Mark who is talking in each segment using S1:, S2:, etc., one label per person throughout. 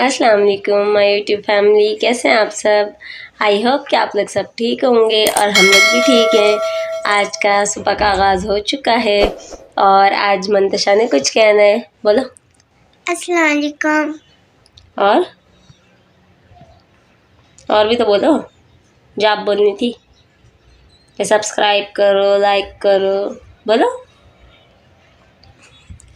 S1: अस्सलाम वालेकुम my YouTube family, कैसे हैं आप सब। आई होप कि आप लोग सब ठीक होंगे और हम लोग भी ठीक हैं। आज का सुबह का आगाज़ हो चुका है और आज मंतशा ने कुछ कहना है, बोलो।
S2: अस्सलाम वालेकुम।
S1: और भी तो बोलो जो आप बोलनी थी। सब्सक्राइब करो, लाइक करो, बोलो।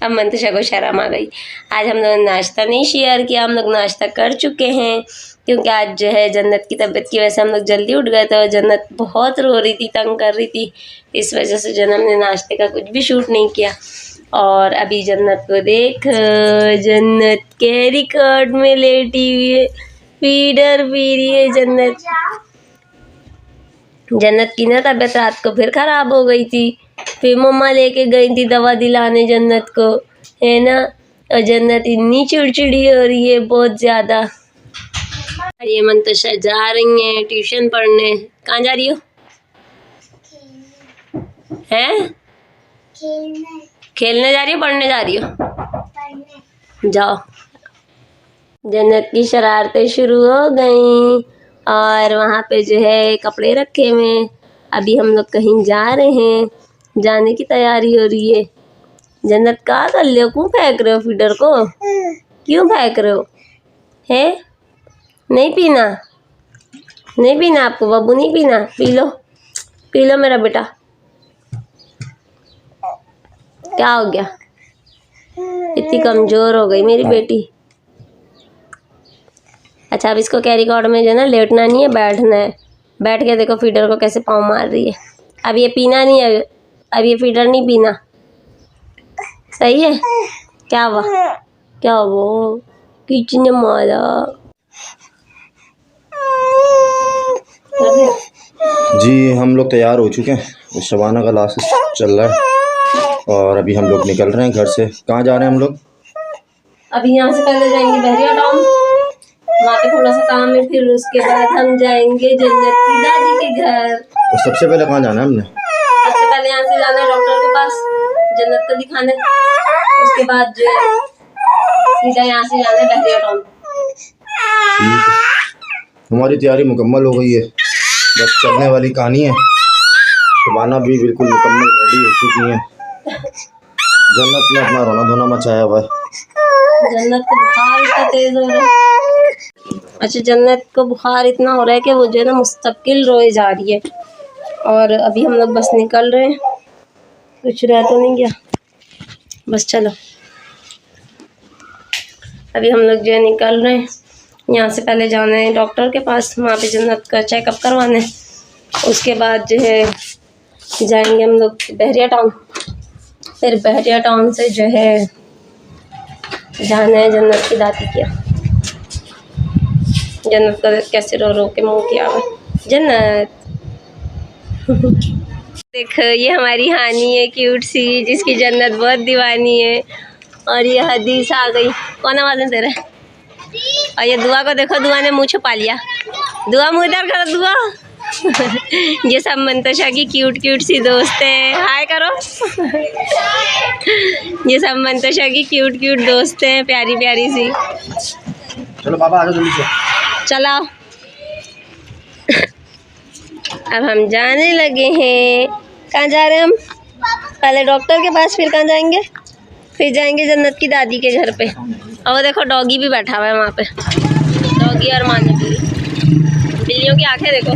S1: अब मंतशा को शर्म आ गई। आज हम लोग नाश्ता नहीं शेयर किया, हम लोग नाश्ता कर चुके हैं क्योंकि आज जो है जन्नत की तबीयत की वजह से हम लोग जल्दी उठ गए थे और जन्नत बहुत रो रही थी, तंग कर रही थी। इस वजह से जन्नत ने नाश्ते का कुछ भी शूट नहीं किया। और अभी जन्नत को देख, जन्नत के रिकॉर्ड में लेटी हुई है, फीडर पी रही है जन्नत। जन्नत की ना तबीयत रात को फिर ख़राब हो गई थी, फिर मम्मा लेके गई थी दवा दिलाने जन्नत को, है ना। और जन्नत इतनी चिड़चिड़ी हो रही है बहुत ज़्यादा। ये मंतशा जा रही हैं ट्यूशन पढ़ने। कहाँ जा रही हो? हैं? खेलने जा रही हो, पढ़ने जा रही हो? जाओ। जन्नत की शरारतें शुरू हो गई और वहाँ पे जो है कपड़े रखे हुए हैं। अभी हम लोग कहीं जा रहे हैं, जाने की तैयारी हो रही है। जन्नत कहाँ कर ले हो, क्यों फेंक रहे हो फीडर को, क्यों फेंक रहे हो? है नहीं पीना, नहीं पीना आपको बाबू, नहीं पीना, पी लो, पी लो मेरा बेटा। क्या हो गया, इतनी कमज़ोर हो गई मेरी बेटी। अच्छा, अब इसको कैरी कॉर्ड में जो है ना लेटना नहीं है, बैठना है। बैठ के देखो फीडर को कैसे पाँव मार रही है। अब ये पीना नहीं है, अब ये फीडर नहीं पीना, सही है। क्या हुआ, क्या हुआ, किसने मारा?
S3: जी हम लोग तैयार हो चुके हैं, शबाना का क्लास चल रहा है और अभी हम लोग निकल रहे हैं घर से। कहाँ जा रहे हैं हम लोग?
S1: अभी यहाँ से पहले जाएंगे बहरिया टाउन, वहाँ पे थोड़ा सा काम है, फिर उसके बाद हम जाएंगे जन्नत की दादी के घर।
S3: और सबसे पहले कहाँ जाना है हमने?
S1: सबसे पहले यहाँ से जाना है डॉक्टर के पास, जन्नत को दिखाने। उसके बाद जो है सीधा यहाँ से जाना है बहरिया टाउन।
S3: हमारी तैयारी मुकम्मल हो गई है, बस चलने वाली कहानी है। शबाना भी बिल्कुल मुकम्मल रेडी हो चुकी है। जन्नत ने अपना रोना धोना मचाया हुआ है।
S1: जन्नत को बुखार इतना तेज हो रहा है। अच्छा, जन्नत को बुखार इतना हो रहा है कि वो जो है ना मुस्तकिल रोए जा रही है। और अभी हम लोग बस निकल रहे हैं, कुछ रह तो नहीं गया, बस चलो। अभी हम लोग जो है निकल रहे हैं, यहाँ से पहले जाना है डॉक्टर के पास, वहाँ पे जन्नत का चेकअप करवाना है। उसके बाद जो है जाएंगे हम लोग बहरिया टाउन, फिर बहरिया टाउन से जो है जाना है जन्नत की दादी के। जन्नत का कैसे रो रो के मुँह किया हुआ जन्नत। देखो ये हमारी हानी है क्यूट सी, जिसकी जन्नत बहुत दीवानी है। और ये हदीस आ गई, कौन आवाज़ दे रहा है? और ये दुआ को देखो, दुआ ने मुँह छुपा लिया। दुआ मुँह इधर करो, दुआ। ये सब मंतशा की क्यूट क्यूट सी दोस्त है, हाय करो। ये सब मंतशा की क्यूट क्यूट दोस्त हैं, प्यारी प्यारी सी।
S3: चलो पापा आ जाओ जल्दी से,
S1: चलाओ। अब हम जाने लगे हैं। कहाँ जा रहे हैं हम? पहले डॉक्टर के पास, फिर कहाँ जाएंगे? फिर जाएंगे जन्नत की दादी के घर पे। और वो देखो डॉगी भी बैठा हुआ है वहाँ पे, डॉगी और मानी बिल्ली। बिल्लियों की आंखें देखो,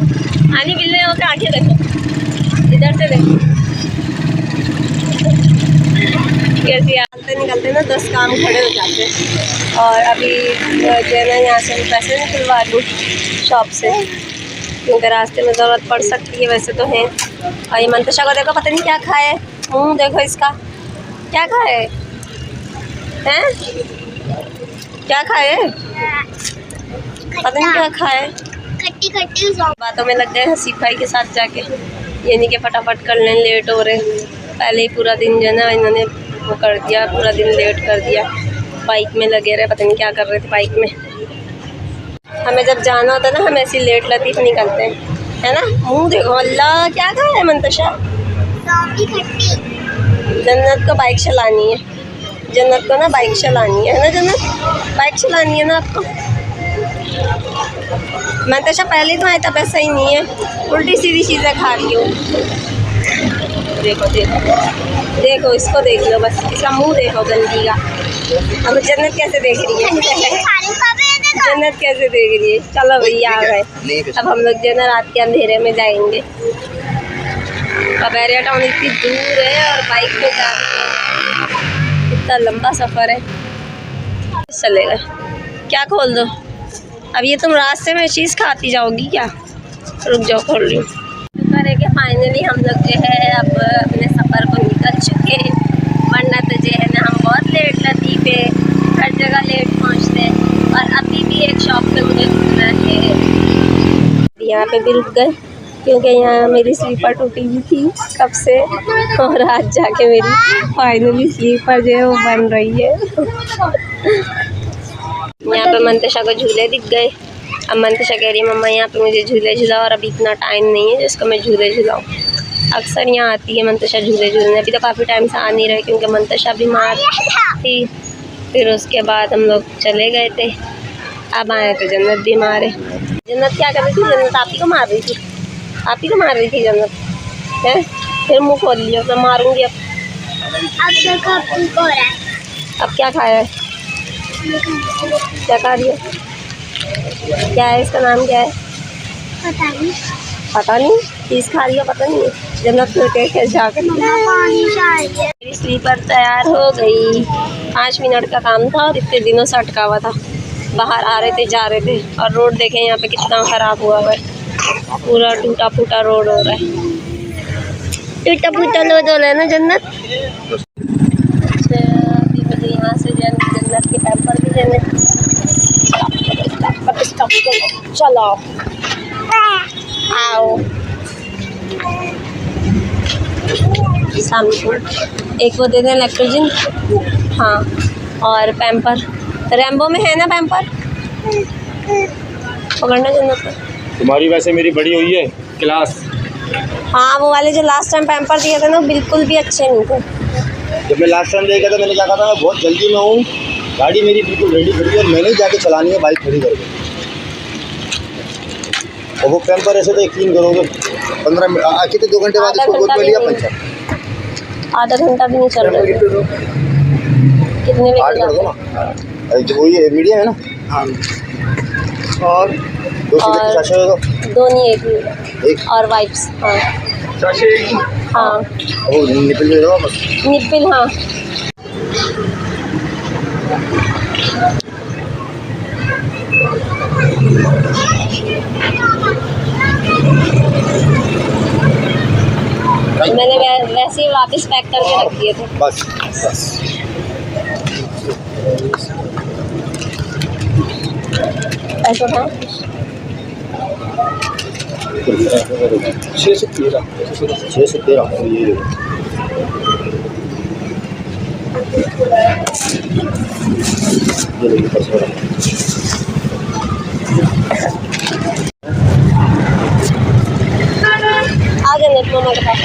S1: आनी बिल्लियों की आंखें देखो, इधर से देखो कैसी निकलते ना 10 काम खड़े हो जाते हैं। और अभी जो है ना यहाँ से पैसे निकलवा दूँ शॉप से, क्योंकि रास्ते में ज़रूरत पड़ सकती है वैसे तो है। और ये मंतशा को देखो, पता नहीं क्या खाए, मुँह देखो इसका, क्या खाए हैं, क्या खाए, पता नहीं क्या खाए।
S2: खट्टी खट्टी
S1: बातों में लग गए हंसी भाई के साथ जाके, ये नहीं कि फटाफट कर लें, लेट हो रहे। पहले ही पूरा दिन जो है ना इन्होंने वो कर दिया, पूरा दिन लेट कर दिया। बाइक में लगे रहे, पता नहीं क्या कर रहे थे बाइक में। हमें जब जाना होता है ना, हम ऐसी लेट लतीफ़ निकलते हैं, है ना। मुँह देखो, अल्लाह क्या कहा है मंतशा।
S2: खट्टी।
S1: जन्नत को बाइक चलानी है, जन्नत को ना बाइक चलानी है ना जन्नत, बाइक बाइक चलानी है ना आपको। मंतशा पहले तो तब ऐसा ही नहीं है, उल्टी सीधी चीज़ें खा रही हो। देखो देखो देखो, इसको देख लो बस, इसका मुंह देखो गंदी का। अब जन्नत कैसे देख रही है, जन्नत कैसे देख रही है। चलो भैया आ गए, अब हम लोग जो है ना रात के अंधेरे में जाएंगे। कबैरिया टाउन इतनी दूर है और बाइक पे जा रहे हैं, इतना लंबा सफ़र है। चलेगा क्या, खोल दो। अब ये तुम रास्ते में चीज़ खाती जाओगी क्या? रुक जाओ, खोल रही हूँ। शुक्र है कि फाइनली हम लोग जो है अब अपने सफ़र को निकल चुके हैं, वरना तो जो है ना हम बहुत लेट लती पे हर जगह लेट पहुँचते। और अभी भी एक शॉप पे मुझे रुकना है, यहाँ पे भी रुक गए क्योंकि यहाँ मेरी स्लीपर टूटी हुई थी कब से, और आज जाके मेरी फाइनली स्लीपर जो है वो बन रही है। यहाँ पे मंतशा को झूले दिख गए। अब मंतशा कह रही है मम्मा यहाँ पे मुझे झूले झूलाओ, और अभी इतना टाइम नहीं है जिसको मैं झूले झूलाऊँ। अक्सर यहाँ आती है मंतशा झूले झूलने, अभी तो काफ़ी टाइम से आ नहीं रहे क्योंकि मंतशा बीमार थी। फिर उसके बाद हम लोग चले गए थे, अब आए तो जन्नत बीमार है। जन्नत क्या कर रही थी? जन्नत आप ही को मार रही थी, आप ही को मार रही थी जन्नत है। फिर मुँह खोल लिया, मैं मारूंगी अब। अब क्या खाया है, क्या खा रही है, क्या है इसका नाम क्या है? पता नहीं, चीज़ खा रही है, पता नहीं है। जन्नत को कैसे जाकर मेरी स्लीपर तैयार हो गई। 5 मिनट का काम था और इतने दिनों से अटका हुआ था। बाहर आ रहे थे जा रहे थे, और रोड देखें यहाँ पे कितना ख़राब हुआ है, पूरा टूटा फूटा रोड हो रहा है। टूटा फूटा रोड हो रहा है ना जन्नत। अभी मुझे यहाँ से जन्नत के पैम्पर भी लेने। चलो आओ सामने, एक वो दे दें इलेक्ट्रोजन, हाँ, और पैम्पर। रैम्बो में है ना पैम्पर, पकड़ना जन्नत को।
S3: तुम्हारी वैसे मेरी बड़ी हुई है क्लास।
S1: हाँ, वो वाले जो लास्ट टाइम पैम्पर दिए थे ना बिल्कुल भी अच्छे नहीं थे।
S3: जब मैं लास्ट टाइम देखा था मैंने क्या कहा था, मैं बहुत जल्दी में हूँ, गाड़ी मेरी बिल्कुल रेडी खड़ी है और मैंने ही जाके चलानी है बाइक खड़ी करके। और वो पैम्पर ऐसे तो यकीन करोगे 15 मिनट कितने 2 घंटे बाद इसको गोद में लिया पंचर।
S1: आधा घंटा भी नहीं चल रहा। कितने में
S3: 8 कर दो ना, वही मीडियम है ना। हाँ, और 2 साशे दो, 2 नहीं एक और वाइप्स। हाँ साशे, हाँ वो निपल दे दो बस, निपल। हाँ मैंने वैसे ही वापस पैक करके रख दिए थे। बस बस ऐसा था। 6 से 13 ये आ जाने मम्मा के पास।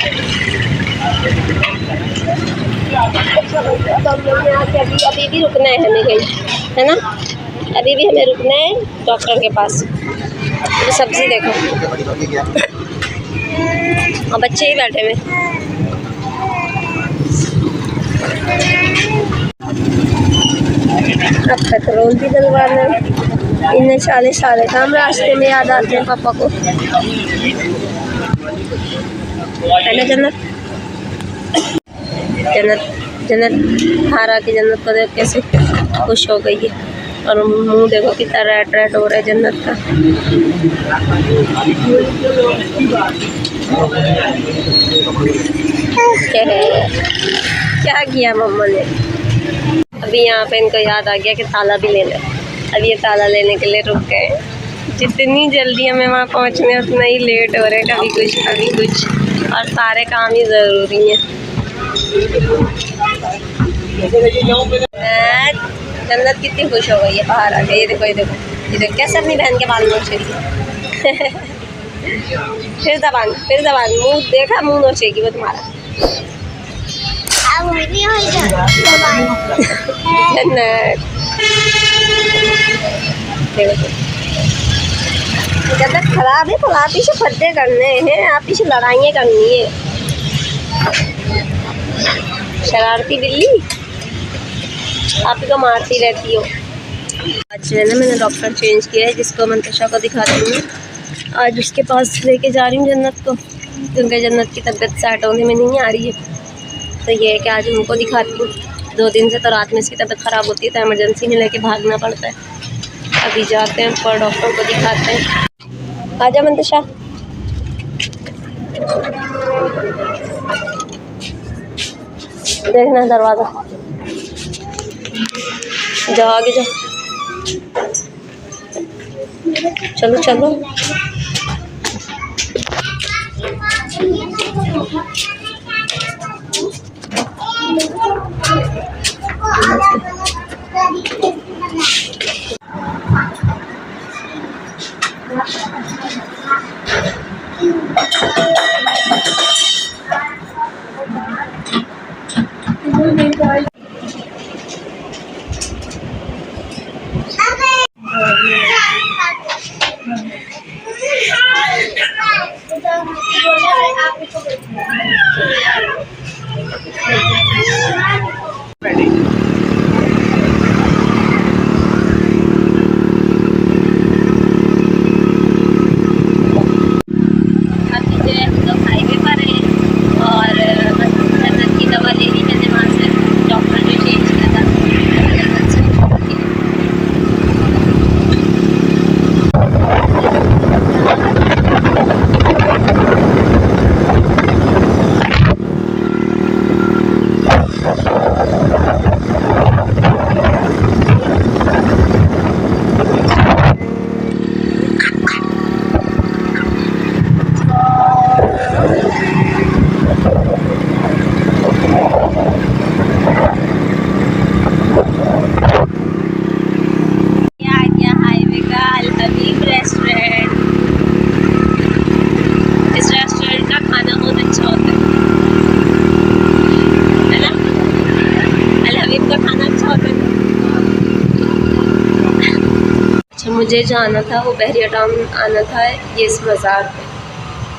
S3: अभी भी रुकना है हमें कहीं, है ना? अभी भी हमें रुकना है डॉक्टर के पास। तो सब्जी देखो और बच्चे ही बैठे हुए। अब पेट्रोल भी डलवाना है। इन्हें साले काम रास्ते में याद आते हैं पापा को, है ना जन्नत? जन्नत जन्नत हारा की जन्नत को देख कैसे खुश हो गई है, और मुंह देखो कितना रेड रेड हो रहा है जन्नत का। क्या किया मम्मा ने? अभी यहाँ पे इनको याद आ गया कि ताला भी लेना है। अब ये ताला लेने के लिए रुक गए। जितनी जल्दी हमें वहाँ पहुँचने उतना ही लेट हो रहे हैं, कभी कुछ, और सारे काम ही ज़रूरी हैं। जन्नत कितनी खुश हो गई है बाहर आके। ये देखो कैसे अपनी बहन के बाल नोच रही है। फिर जबान मुँह देखा, मुँह नोचेगी वो तुम्हारा। जन्नत देखो जब तक खराब है तो आप ही से फद्दे करने हैं, आप ही से लड़ाइयाँ करनी है। शरारती बिल्ली आप ही को मारती रहती हो। आज जो है ना मैंने डॉक्टर चेंज किया है, जिसको मंतशा को दिखाती हूँ। आज उसके पास लेके जा रही हूँ जन्नत को, क्योंकि जन्नत की तबीयत सेट होने में नहीं आ रही है। तो ये है कि आज उनको दिखाती हूँ। 2 दिन से तो रात में इसकी तबीयत ख़राब होती है तो इमरजेंसी में लेके भागना पड़ता है। अभी जाते हैं पर डॉक्टर को दिखाते हैं। आजा मंतशा, देखना दरवाज़ा, जाओ आगे जाओ, चलो चलो। मुझे जो आना था वो बहरिया टाउन आना था, ये इस मज़ार पे,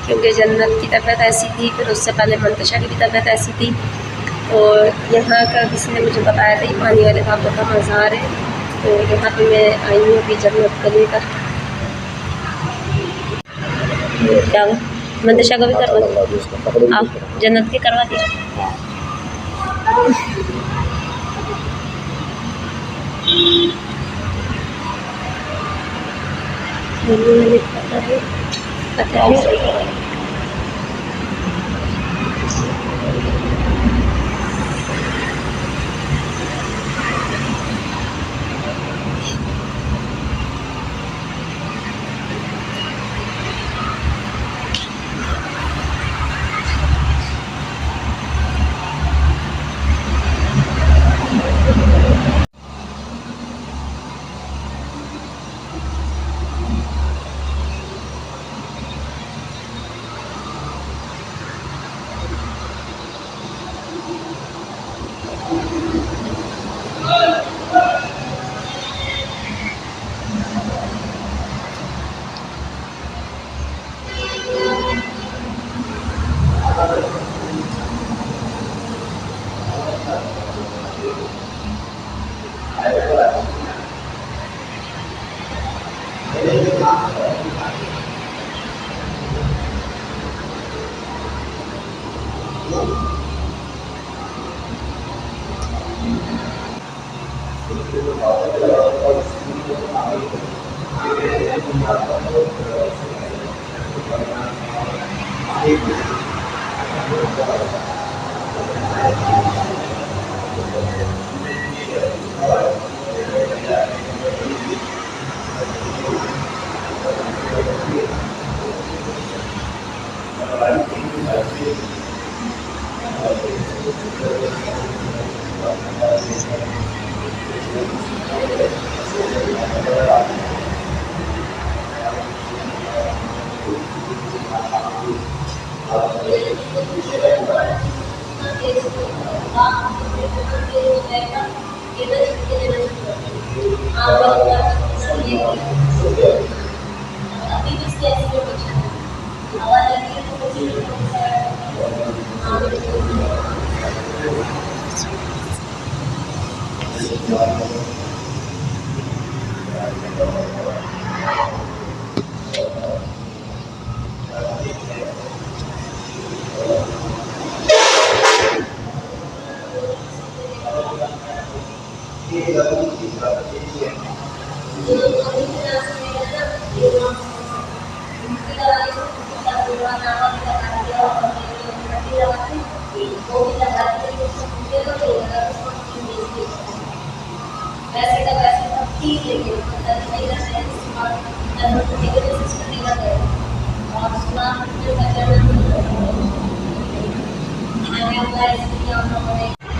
S3: क्योंकि जन्नत की तबीयत ऐसी थी, फिर उससे पहले मंतशा की भी तबीयत ऐसी थी। और यहाँ का किसी ने मुझे बताया था ये पानी वाले बाबा का मज़ार है, तो यहाँ पे मैं आई हूँ अभी जन्नत को लेकर। क्या मंतशा को भी करवा, आप जन्नत के करवा दी। पता है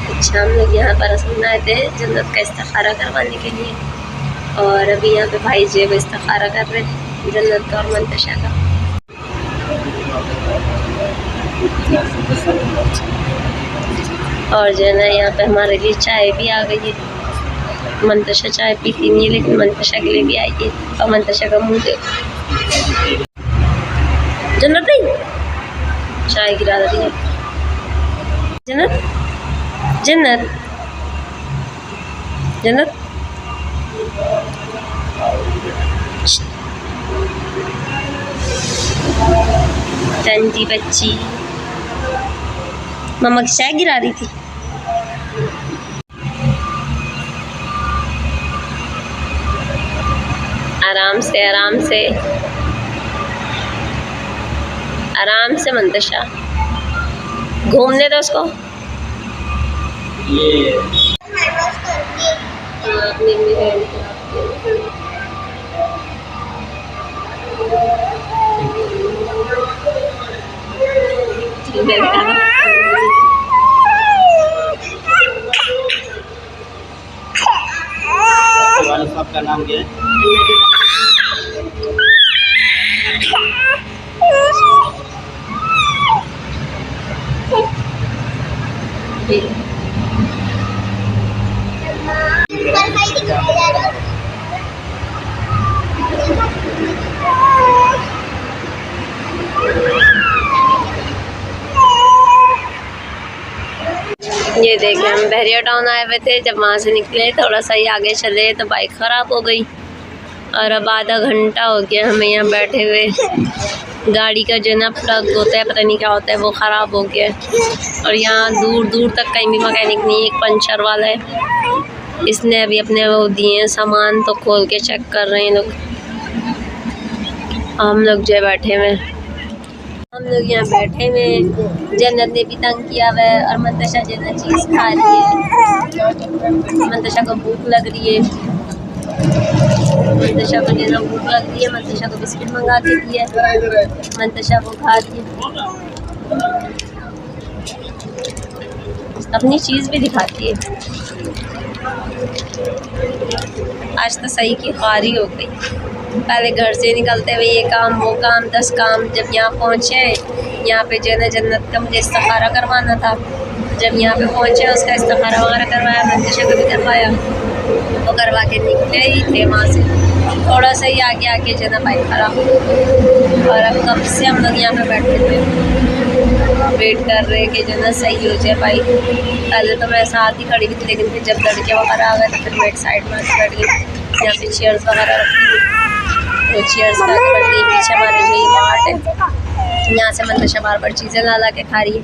S1: अच्छा, हम लोग यहाँ पर असल में आए थे जन्नत का इस्तिखारा करवाने के लिए, और अभी यहाँ पे भाई जो है वो इस्तिखारा कर रहे हैं जन्नत का और मंतशा का। और जो है ना यहाँ पे हमारे लिए चाय भी आ गई है। मंतशा चाय पीती नहीं है, लेकिन मंतशा के लिए भी आई है। और मंतशा का मुँह देखो, जन्नत नहीं चाय गिरा रही है। जन्नत जन्नत जन्नत टंटी बच्ची मम्मा की चाय गिरा रही थी। आराम से आराम से आराम से मंतशा, घूमने दो उसको।
S4: आपका नाम क्या है?
S1: ये देखिए, हम बहरिया टाउन आए हुए थे। जब वहाँ से निकले थोड़ा सा ही आगे चले तो बाइक ख़राब हो गई, और अब आधा घंटा हो गया हमें यहाँ बैठे हुए। गाड़ी का जो ना प्लग होता है, पता नहीं क्या होता है, वो ख़राब हो गया है। और यहाँ दूर दूर तक कहीं भी मैकेनिक नहीं है। एक पंचर वाला है, इसने अभी अपने वो दिए हैं सामान, तो खोल के चेक कर रहे हैं लोग। हम लोग जो बैठे हुए, हम लोग यहाँ बैठे हुए। जन्नत ने भी तंग किया हुआ है, और मंतशा जन्नत चीज़ खा रही है। मंतशा को भूख लग रही है, मंतशा को जन्नत भूख लग रही है। मंतशा को बिस्किट मंगा के दिया, मंतशा वो खा रही है। अपनी चीज़ भी दिखाती है। आज तो सही की ख्वारी हो गई। पहले घर से निकलते हुए ये काम वो काम 10 काम, जब यहाँ पहुँचे, यहाँ पे जो है ना जन्नत का मुझे इस्तिखारा करवाना था। जब यहाँ पे पहुँचे उसका इस्तिखारा वगैरह करवाया, मंतशा को भी करवाया, वो करवा के निकले ही थे वहाँ से। थोड़ा सा ही आगे आके जो है ना बाइक खराब, और अब कब से हम लोग यहाँ पे बैठे थे वेट कर रहे कि जो ना सही हो जाए बाइक। पहले तो मैं साथ ही खड़ी थी, लेकिन फिर जब लड़के वगैरह आ गए तो फिर मैं एक साइड में बैठ गई। यहाँ पे चेयर्स वगैरह रखी थी, तो चेयर्स पर बैठ गई। पीछे हमारे जो ये मार्ट है, यहाँ से मंतशा बार बार चीज़ें ला के खा रही है।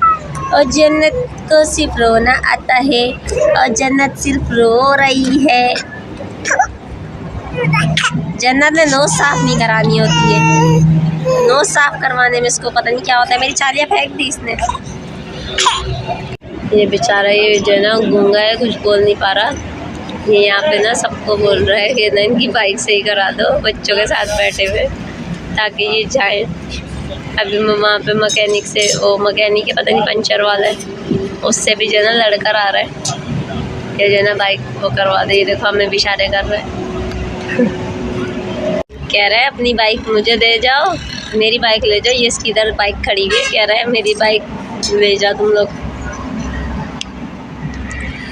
S1: और जन्नत को सिर्फ रोना आता है, और जन्नत सिर्फ रो रही है। जन्नत ने नोज़ साफ़ नहीं करानी होती है, नोज़ साफ़ करवाने में इसको पता नहीं क्या होता है। मेरी चालियाँ फेंक दी इसने। ये बेचारा ये जो है ना गूंगा है, कुछ बोल नहीं पा रहा। ये यहाँ पे ना सबको बोल रहा है कि ना इनकी बाइक सही करा दो, बच्चों के साथ बैठे हुए, ताकि ये जाए। अभी वहाँ पे मैकेनिक से, वो मैकेनिक है पता नहीं पंचर वाला है, उससे भी जो है ना लड़कर आ रहा है ये जो है ना बाइक वो करवा दे। ये देखो हमें भी इशारे कर रहे हैं। कह रहा है अपनी बाइक मुझे दे जाओ, मेरी बाइक ले जाओ। ये इसकी इधर बाइक खड़ी हुई है, कह रहा है मेरी बाइक ले जाओ तुम लोग।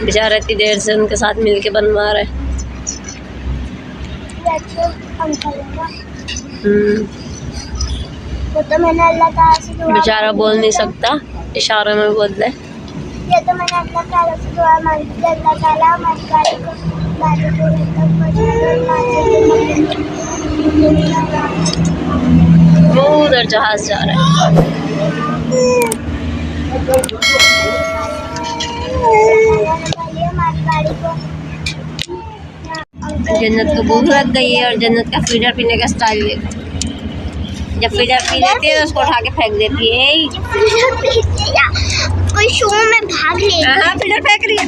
S1: बेचारा इतनी देर से उनके साथ मिलके बनवा रहा है।
S2: भी अच्छे अंकल है ना, वो तो मैंने अल्लाह ताला से दुआ
S1: बेचारा बोल नहीं सकता, इशारों में बोल रहा है।
S2: ये तो मैंने अल्लाह ताला से दुआ मांगी थी, अल्लाह ताला हमारी गाड़ी को गाजीपुर तक पहुँचा।
S1: वो उधर जहाज जा रहा है।
S2: हमारी गाड़ी को
S1: जन्नत को भूख लग गई है और जन्नत का फीडर पीने का स्टाइल देखो। जब फीडर पी लेती है तो उसको उठा के फेंक देती है।
S2: कोई शो में भाग ले।
S1: हाँ, फीडर फेंक रही है।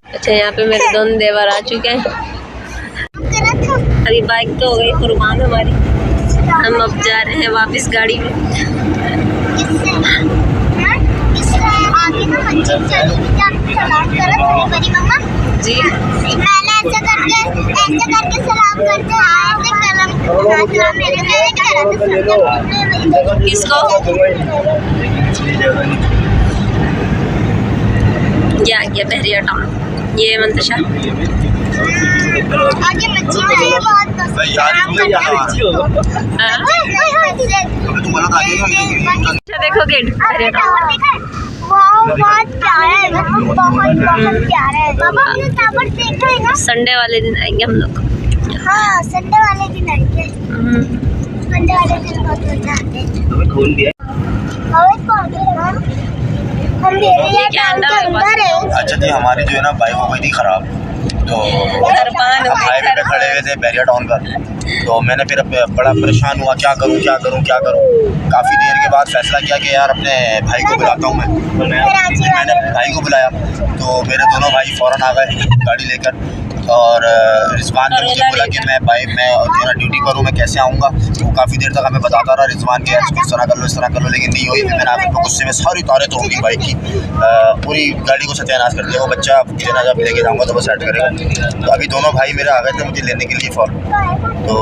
S1: अच्छा, यहाँ पे मेरे दोनों देवर आ चुके हैं। अभी बाइक तो हो गई कुर्बान हमारी, हम अब जा रहे हैं वापस गाड़ी में।
S2: आगे ना मस्जिद चली थी, सलाम करो बड़ी मम्मा
S1: जी।
S2: मैंने ऐसा करके सलाम करते आए थे, सलाम मैंने करा।
S1: किसको? ये आ गया बहरिया टाउन, ये मंतशा।
S2: आगे मस्जिद है, बहुत
S1: देखो गेट बहरिया टाउन।
S2: बहुत प्यारा है, बहुत प्यारा है। पापा आपने टावर देखा है ना?
S1: संडे वाले दिन आएंगे हम लोग।
S2: हाँ, संडे वाले दिन आएंगे। संडे वाले दिन बहुत मजा आते हैं।
S4: खोल दिया।
S2: हम अंदर है।
S4: अच्छा जी, हमारी जो है ना बाइक हो गई थी खराब, तो हम हाईवे पे खड़े हुए थे बैरिया टाउन पर। तो मैंने फिर बड़ा परेशान हुआ, क्या करूं। काफ़ी देर के बाद फैसला किया कि यार अपने भाई को बुलाता हूं मैं। तो मैंने भाई को बुलाया, तो मेरे दोनों भाई फ़ौरन आ गए गाड़ी लेकर। और रिजवान ने मुझे बोला कि मैं जो है ड्यूटी पर हूँ, मैं कैसे आऊँगा। वो काफ़ी देर तक हमें बताता रहा रिजवान के, इस तरह कर लो, लेकिन नहीं हुई। फिर मैंने आकर गुस्से में सारी तारें तोड़ दी बाइक की, पूरी गाड़ी को सत्यानाश कर दिया। वो बच्चा जो जब लेके जाऊँगा तो वो सेट करेगा। तो अभी दोनों भाई मेरे आ गए थे मुझे लेने के लिए फ़ौरन। तो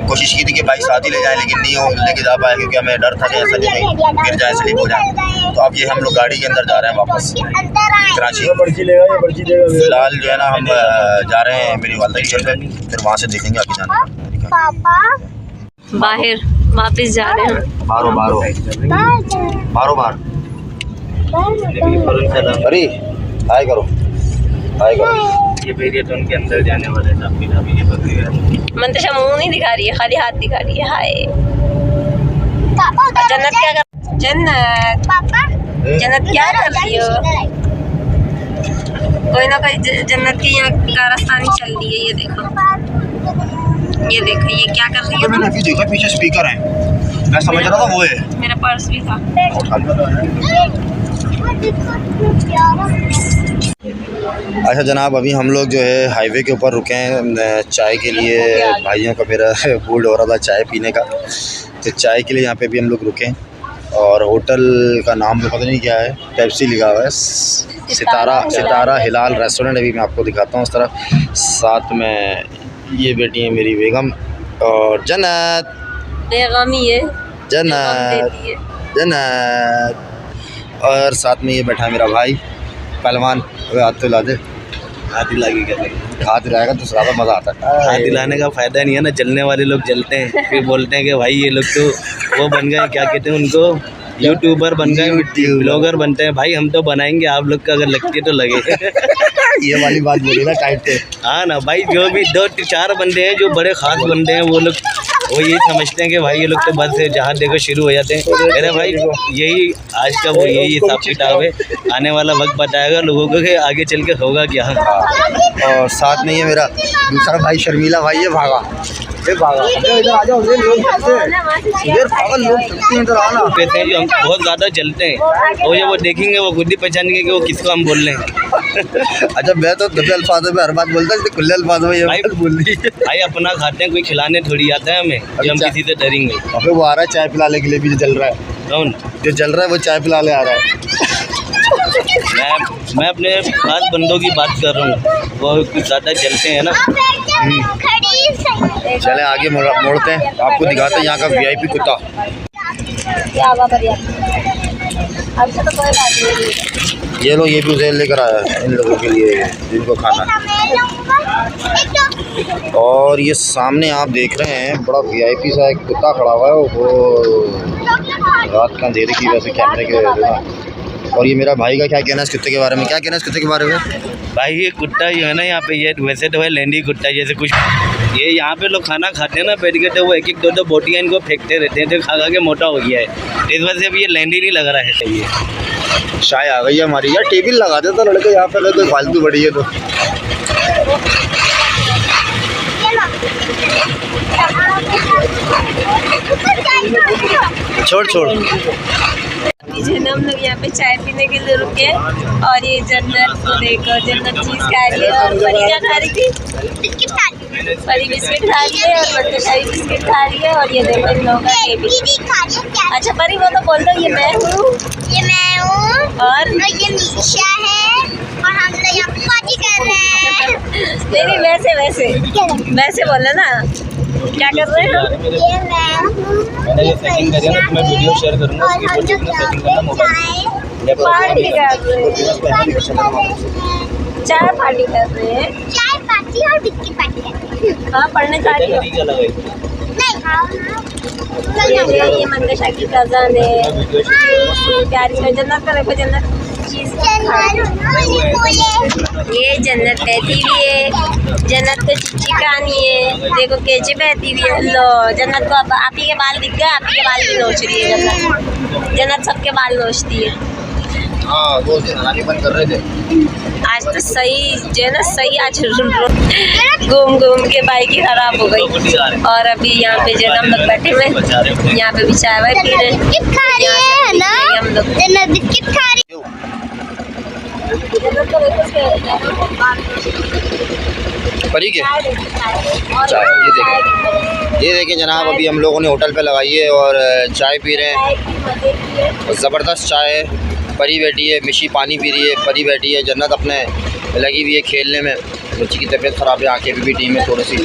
S4: कोशिश की थी कि बाइक साथ ही ले जाएँ, लेकिन नहीं लेके जा पाए, क्योंकि हमें डर था कि ऐसा नहीं गिर जाए, स्लिप हो जाए। तो अब ये हम लोग गाड़ी के अंदर जा रहे हैं वापस कराची। फिलहाल जो है ना हम जा रहे हैं मेरी वालदा की घर पे, फिर वहाँ से देखेंगे आगे जाना।
S2: पापा
S1: बाहर वापस जा रहे हैं।
S4: बारो अरे हाय करो। ये बैरिया टाउन के अंदर जाने वाले हैं।
S1: मंतशा मुंह नहीं दिखा रही है, खाली हाथ दिखा रही है। हाय
S2: पापा
S1: जन्नत क्या कर जन्नत
S2: पापा
S1: जन्नत क्या कर रही हो? कोई ना कोई जन्नत की यहाँ का रास्ता नहीं चल रही है। ये देखो ये क्या कर रही है?
S4: मैंने अभी देखा पीछे स्पीकर है, मैं समझ रहा था वो है।
S1: मेरा पर्स भी था।
S4: अच्छा जनाब, अभी हम लोग जो है हाईवे के ऊपर रुके हैं चाय के लिए। भाइयों का मेरा मूड हो रहा था चाय पीने का, तो चाय के लिए यहाँ पे भी हम लोग रुके। और होटल का नाम तो पता नहीं क्या है, पेप्सी लिखा हुआ है, सितारा हिलाल रेस्टोरेंट। अभी मैं आपको दिखाता हूँ उस तरफ। साथ में ये बेटी है मेरी बेगम और जन्नत।
S1: बेगमी है,
S4: जन्नत। और साथ में ये बैठा है मेरा भाई पहलवान। अबे हाथ तो ला दे। हाथ हिलाएगी क्या? हाथ हिलाएगा तो ज़्यादा मज़ा आता है।
S5: हाथ हिलाने का फ़ायदा नहीं है ना, जलने वाले लोग जलते हैं, फिर बोलते हैं कि भाई ये लोग तो वो बन गए, क्या कहते हैं उनको, यूट्यूबर बन गए, ब्लॉगर बनते हैं। भाई हम तो बनाएंगे, आप लोग का अगर लगती है तो लगे।
S4: ये वाली बात बोली ना टाइप से।
S5: हाँ ना भाई, जो भी 2-4 बंदे हैं जो बड़े ख़ास बंदे हैं, वो लोग वो यही समझते हैं कि भाई ये लोग तो बस से जहाँ देखो शुरू हो जाते हैं। अरे भाई यही आज का वो यही हिसाब किताब है। आने वाला वक्त बताएगा लोगों को कि आगे चल के होगा क्या।
S4: और साथ में ये मेरा दूसरा भाई शर्मीला भाई ये भागा। इधर आ जाओ,
S5: कहते हैं जो हम बहुत ज़्यादा जलते हैं, और जब वो देखेंगे वो खुद ही पहचानेंगे कि वो किसको हम बोल रहे हैं।
S4: अच्छा मैं तो दबे अल्फाजों में हर बात बोलता हूँ, खुले अल्फाजों में ये बात बोल दी।
S5: भाई अपना खाते हैं, कोई खिलाने थोड़ी आता है हमें जो हम किसी से डरेंगे।
S4: अबे वो आ रहा है चाय पिलाने के लिए भी, जो चल रहा है।
S5: कौन
S4: जो चल रहा है वो चाय पिलाने आ रहा है।
S5: मैं अपने खास बंदों की बात कर रहा हूँ, वो कुछ ज़्यादा जलते हैं ना।
S4: चले आगे मोड़ते हैं, आपको दिखाते हैं यहाँ का VIP कुत्ता।
S1: क्या हुआ बढ़िया।
S3: अच्छा तो कोई बात नहीं।
S4: ये लो, ये भी उज़ैर लेकर आया है इन लोगों के लिए जिनको खाना है। और ये सामने आप देख रहे हैं बड़ा VIP सा एक कुत्ता खड़ा हुआ है, वो रात का अंधेरे की वजह से कैमरे के ना। और ये मेरा भाई का क्या कहना है इस कुत्ते के बारे में? क्या कहना है इस कुत्ते के बारे में?
S5: भाई ये कुत्ता जो है ना यहाँ पे, ये वैसे तो है लैंडी कुत्ता जैसे कुछ, ये यहाँ पे लोग खाना खाते हैं ना बैठ के, तो वो एक एक दो दो बोटियाँ इनको फेंकते रहते हैं, तो खा खा के मोटा हो गया है। इस वजह से अभी ये लैंडी नहीं लग रहा है। सही है,
S4: चाय आ गई है हमारी। यार टेबल लगा देता लड़के यहाँ पे, अगर कोई फालतू बड़ी है तो। छोड़ छोड़।
S3: जो है ना हम लोग यहाँ पे चाय पीने के लिए रुके और ये जन्नत को देखो, जन्नत चीज खा रही है और परी क्या खा रही थी?
S2: बिस्किट खा रही है।
S3: परी बिस्किट खा रही है और मंतशा भी बिस्किट खा रही है और ये देखो इन लोगों का टेबल।
S2: दीदी खा रही है क्या?
S3: अच्छा परी वो तो बोल दो, ये मैं हूँ
S2: ये मैं हूँ
S3: और
S2: ये निशा है और हम लोग यहाँ पे पार्टी कर रहे हैं।
S3: नहीं वैसे वैसे वैसे बोलो ना, क्या कर रहे हो?
S2: ये मैं हूँ
S5: मैंने ये सेटिंग करी है ना, तो मैं वीडियो शेयर करूँगा,
S2: और हम लोग
S5: सेटिंग करना मोबाइल
S3: पार्टी कर रहे हैं, चाय पार्टी कर रहे हैं।
S2: चाय पार्टी और बिस्किट पार्टी करते हैं।
S3: हाँ पढ़ने जा रही हो?
S2: नहीं
S3: ये मंतशा की कज़न है, प्यारी से जन्नत का देखो, जन्नत चीज़ ये जन्नत बहती हुई है, जन्नत को चिच्ची कहानी है, देखो कैसे बहती हुई है। लो जन्नत को अब आप ही के बाल दिख गए, आप ही के बाल भी नोच रही है जन्नत। जन्नत सबके बाल नोचती है।
S4: हाँ वो नहाने बंद कर रहे थे।
S3: आज तो सही जो है ना, सही आज घूम घूम के बाइक ही खराब हो गई। और अभी यहाँ पे जो है हम लोग बैठे हुए, यहाँ पे भी चाय वाय पी रहे हैं।
S2: बिस्किट खा रही है ना?
S3: हम लोग
S2: जन्नत बिस्किट खा रही
S4: परी के चाय ये देखें जनाब, अभी हम लोगों ने होटल पे लगाई है और चाय पी रहे हैं। ज़बरदस्त चाय है। परी बैठी है, मिशी पानी पी रही है, परी बैठी है, जन्नत अपने लगी हुई है खेलने में। बच्ची की तबीयत ख़राब है, आंखें भी टीम है थोड़ी सी।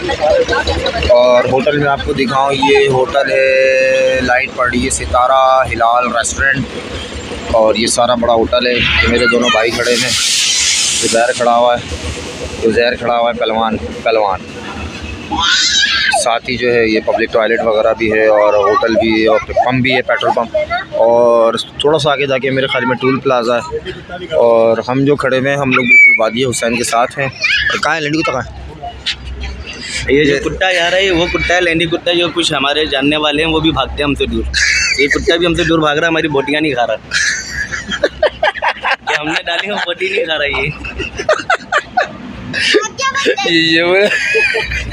S4: और होटल में आपको दिखाऊं, ये होटल है, लाइट पड़ रही है, सितारा हिलाल रेस्टोरेंट। और ये सारा बड़ा होटल है। ये मेरे दोनों भाई खड़े हैं, उज़ैर खड़ा हुआ है, उज़ैर खड़ा हुआ है, पहलवान। साथ ही जो है ये पब्लिक टॉयलेट वगैरह भी है और होटल भी है और पम्प भी है, पेट्रोल पंप। और थोड़ा सा आगे जाके मेरे ख्याल में टूल प्लाजा है। और हम जो खड़े हुए हैं, हम लोग बिल्कुल वादी हुसैन के साथ हैं। और कहाँ है लैंडी कुत्ता? कहाँ है?
S5: ये जो कुत्ता जा रहा है वो कुत्ता है लैंडी कुत्ता, जो कुछ हमारे जानने वाले हैं वो भी भागते हैं हमसे दूर। ये कुत्ता भी हमसे दूर भाग रहा है, हमारी बोटियाँ नहीं खा रहा। कि हमने डाली वो बोटी नहीं खा रहा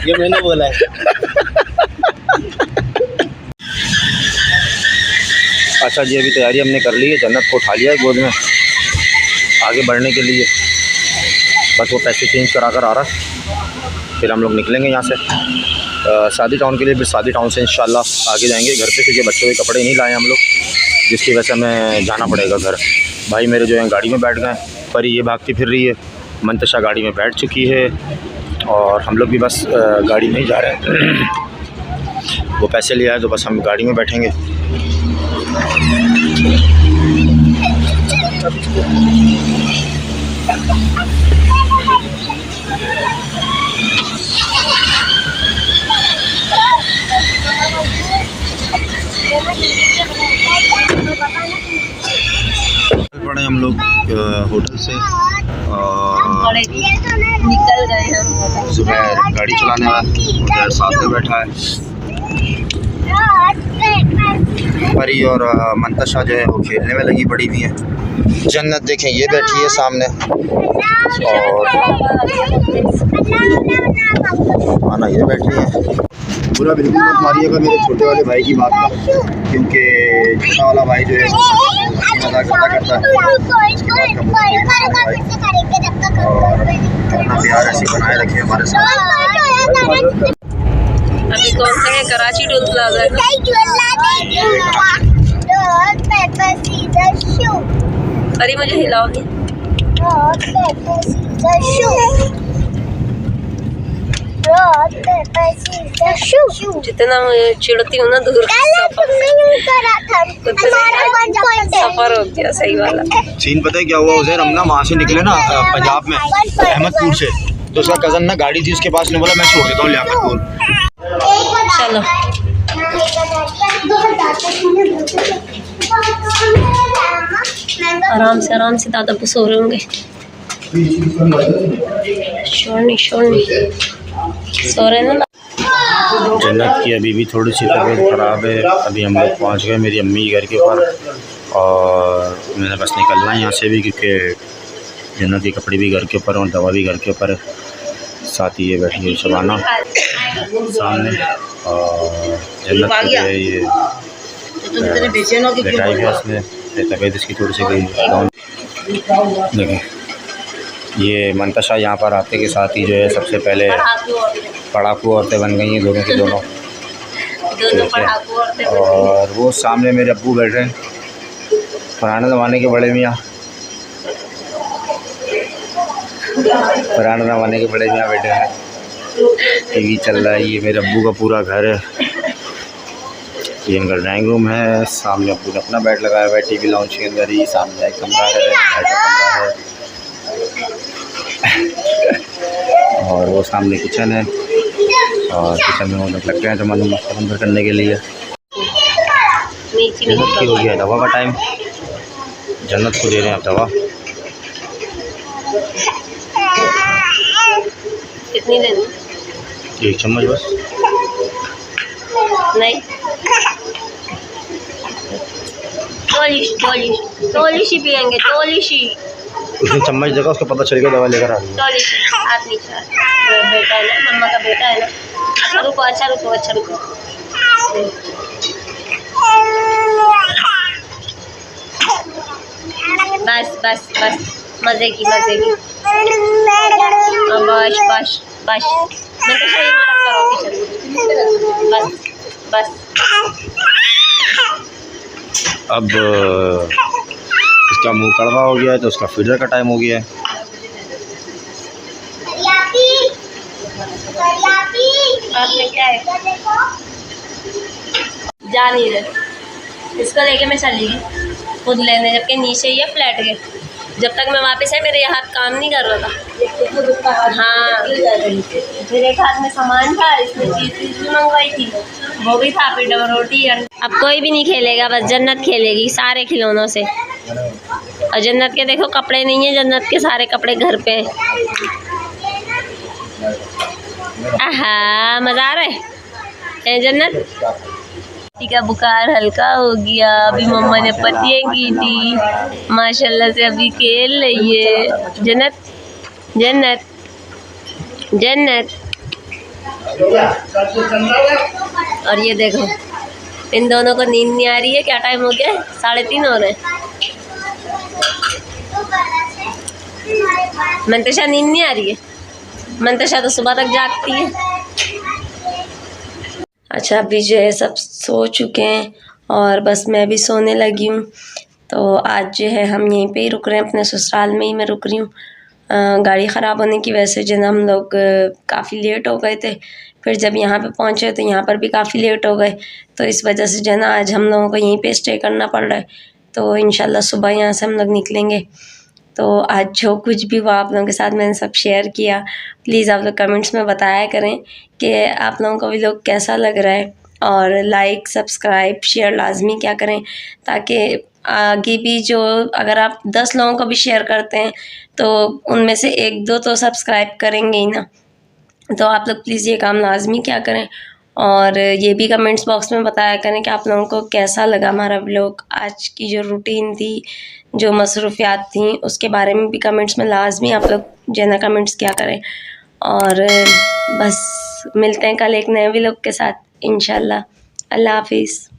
S5: ये मैंने बोला है।
S4: अच्छा जी, अभी तैयारी हमने कर ली है, जन्नत को उठा लिया है गोद में आगे बढ़ने के लिए। बस वो पैसे चेंज करा कर आ रहा है, फिर हम लोग निकलेंगे यहाँ से सादी टाउन के लिए। फिर सादी टाउन से इंशाल्लाह आगे जाएंगे घर पे, क्योंकि बच्चों के कपड़े नहीं लाए हम लोग, जिसकी वजह से हमें जाना पड़ेगा घर। भाई मेरे जो हैं गाड़ी में बैठ गए, परी ये भागती फिर रही है, मंतशा गाड़ी में बैठ चुकी है और हम लोग भी बस गाड़ी में ही जा रहे हैं। वो पैसे ले आए तो बस हम गाड़ी में बैठेंगे। पड़े हम लोग होटल से
S3: निकल गए हम।
S4: सुबह गाड़ी चलाने वाला साथ में बैठा है। परी और मंतशा जो है वो खेलने में लगी पड़ी हुई है। जन्नत देखें ये बैठी है सामने और आना ये बैठी है। पूरा बिल्कुल मत मारिएगा मेरे छोटे वाले भाई की बात का, क्योंकि छोटा वाला भाई जो है मजाक करता है। अपना प्यार ऐसे बनाए रखे हमारे साथ।
S3: अभी कौन सा है? कराची टोल प्लाजा है। अरे मुझे हिलाओगे?
S2: rock, paper, scissors, shoot.
S3: जितना मैं चिढ़ती हूँ ना दूर
S2: करा था हमारा 1 point है।
S3: सफर हो गया सही वाला।
S4: सीन पता है क्या हुआ उधर, हम ना वहाँ से निकले ना पंजाब में अहमदपुर से, तो उसका कज़न ना गाड़ी थी उसके पास, ने बोला मैं छोड़ देता हूँ लियाकतपुर।
S3: चलो आराम से दादा को सो रहे होंगे। शोर नहीं सो रहे ना।
S4: जन्नत की अभी भी थोड़ी सी तबीयत ख़राब है। अभी हम लोग पहुँच गए मेरी अम्मी घर के ऊपर, और मैंने बस निकलना है यहाँ से भी, क्योंकि जन्नत के कपड़े भी घर के ऊपर और दवा भी घर के ऊपर है। साथ ही ये बैठी है शबाना सामने, और जन्नत की जो है ये बैठाई है उसमें, तबीयत इसकी थोड़ी सी गई डाउन। देखिए ये मंतशा यहाँ पर आते के साथ ही जो है सबसे पहले पढ़ाकू औरतें बन गई हैं, दोनों की दोनों। और वो सामने मेरे अब्बू बैठे हैं, पुराने ज़माने के बड़े मियाँ, बैठे हैं। टीवी चल रहा है, ये मेरे अब्बू का पूरा घर है, ये इनका ड्राइंग रूम है। सामने अब्बू ने अपना बेड लगाया हुआ है टीवी लाउंज के अंदर ही। सामने एक कमरा है, और वो सामने किचन है, और किचन में वो लोग लगते हैं जमा अंदर करने के लिए। जन्नत की हो गया दवा का टाइम, जन्नत को दे रहे हैं आप दवा।
S3: कितनी देनी?
S4: 1 चम्मच बस।
S3: नहीं टोलिश ही पियेंगे, टोलिश ही।
S4: उसने चम्मच देखा, उसको पता चल गया दवा लेकर आ रही है।
S3: टोलिश हाथ नीचे, बेटा है ना, मम्मा का बेटा है ना। अच्छा रुको। बस मज़े की। बस मैं तो सही मारा करो किचन। बस
S4: अब इसका मुंह कड़वा हो गया है, तो उसका फीडर का टाइम हो गया है।
S3: आपने क्या है? जा नहीं रहे, इसको लेके मैं चली गई खुद लेने, जबकि नीचे ही है फ्लैट के। जब तक मैं वापस आई मेरे हाथ काम नहीं कर रहा था। हाँ मेरे एक हाथ में सामान था, इसमें चीज़ भी मंगवाई थी, वो भी था, फिर डबल रोटी। अब कोई भी नहीं खेलेगा, बस जन्नत खेलेगी सारे खिलौनों से। और जन्नत के देखो कपड़े नहीं है, जन्नत के सारे कपड़े घर पे हैं। आहा मज़ा आ रहा है जन्नत का। बुखार हल्का हो गया, अभी मम्मा ने पत्तियाँ की थी, माशाल्लाह से अभी खेल रही है। जन्नत और ये देखो इन दोनों को नींद नहीं आ रही है। क्या टाइम हो गया है? 3:30 हो रहे हैं। मंतशा नींद नहीं आ रही है, मंतशा तो सुबह तक जागती है। अच्छा अभी जो है सब सो चुके हैं और बस मैं भी सोने लगी हूँ। तो आज जो है हम यहीं पे ही रुक रहे हैं, अपने ससुराल में ही मैं रुक रही हूँ। गाड़ी ख़राब होने की वजह से जो हम लोग काफ़ी लेट हो गए थे। फिर जब यहाँ पे पहुँचे तो यहाँ पर भी काफ़ी लेट हो गए, तो इस वजह से जो है ना आज हम लोगों को यहीं पे स्टे करना पड़ रहा है। तो इंशाल्लाह सुबह यहाँ से हम लोग निकलेंगे। तो आज जो कुछ भी हुआ आप लोगों के साथ मैंने सब शेयर किया। प्लीज़ आप लोग कमेंट्स में बताया करें कि आप लोगों को भी लोग कैसा लग रहा है, और लाइक सब्सक्राइब शेयर लाजमी क्या करें, ताकि आगे भी जो अगर आप 10 लोगों को भी शेयर करते हैं तो उनमें से 1-2 तो सब्सक्राइब करेंगे ही ना। तो आप लोग प्लीज़ ये काम लाजमी क्या करें, और ये भी कमेंट्स बॉक्स में बताया करें कि आप लोगों को कैसा लगा हमारा व्लॉग। आज की जो रूटीन थी, जो मसरूफियात थी, उसके बारे में भी कमेंट्स में लाजमी आप लोग जो है ना कमेंट्स क्या करें। और बस मिलते हैं कल एक नए व्लॉग के साथ इंशाल्लाह। अल्लाह हाफिज़।